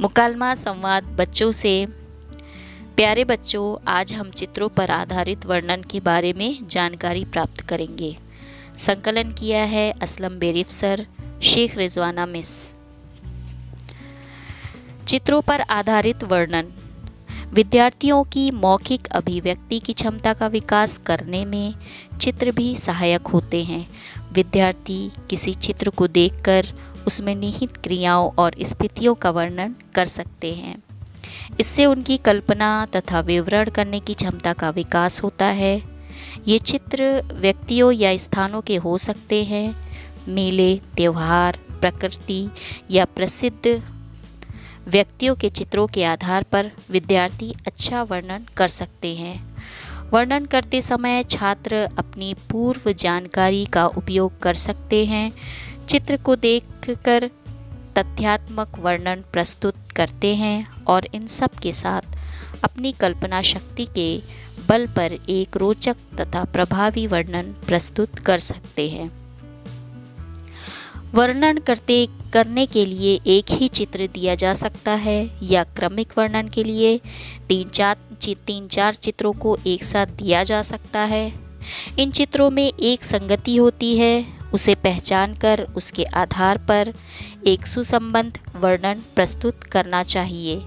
मुकालमा संवाद बच्चों से। प्यारे बच्चों, आज हम चित्रों पर आधारित वर्णन के बारे में जानकारी प्राप्त करेंगे। संकलन किया है असलम बेरिफ सर, शेख रिजवाना मिस। चित्रों पर आधारित वर्णन विद्यार्थियों की मौखिक अभिव्यक्ति की क्षमता का विकास करने में चित्र भी सहायक होते हैं। विद्यार्थी किसी चित्र को देखकर उसमें निहित क्रियाओं और स्थितियों का वर्णन कर सकते हैं। इससे उनकी कल्पना तथा विवरण करने की क्षमता का विकास होता है। ये चित्र व्यक्तियों या स्थानों के हो सकते हैं। मेले, त्योहार, प्रकृति या प्रसिद्ध व्यक्तियों के चित्रों के आधार पर विद्यार्थी अच्छा वर्णन कर सकते हैं। वर्णन करते समय छात्र अपनी पूर्व जानकारी का उपयोग कर सकते हैं। चित्र को देखकर तथ्यात्मक वर्णन प्रस्तुत करते हैं और इन सब के साथ अपनी कल्पना शक्ति के बल पर एक रोचक तथा प्रभावी वर्णन प्रस्तुत कर सकते हैं। वर्णन करने के लिए एक ही चित्र दिया जा सकता है या क्रमिक वर्णन के लिए तीन चार चित्रों को एक साथ दिया जा सकता है। इन चित्रों में एक संगति होती है, उसे पहचान कर उसके आधार पर एक सुसंबद्ध वर्णन प्रस्तुत करना चाहिए।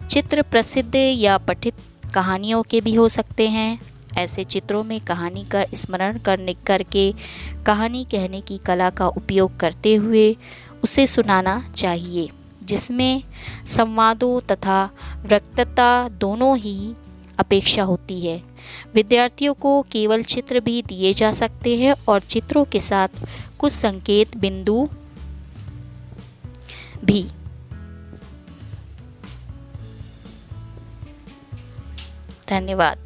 चित्र प्रसिद्ध या पठित कहानियों के भी हो सकते हैं। ऐसे चित्रों में कहानी का स्मरण करके कहानी कहने की कला का उपयोग करते हुए उसे सुनाना चाहिए, जिसमें संवादों तथा वक्तृता दोनों ही अपेक्षा होती है। विद्यार्थियों को केवल चित्र भी दिए जा सकते हैं और चित्रों के साथ कुछ संकेत बिंदु भी। धन्यवाद।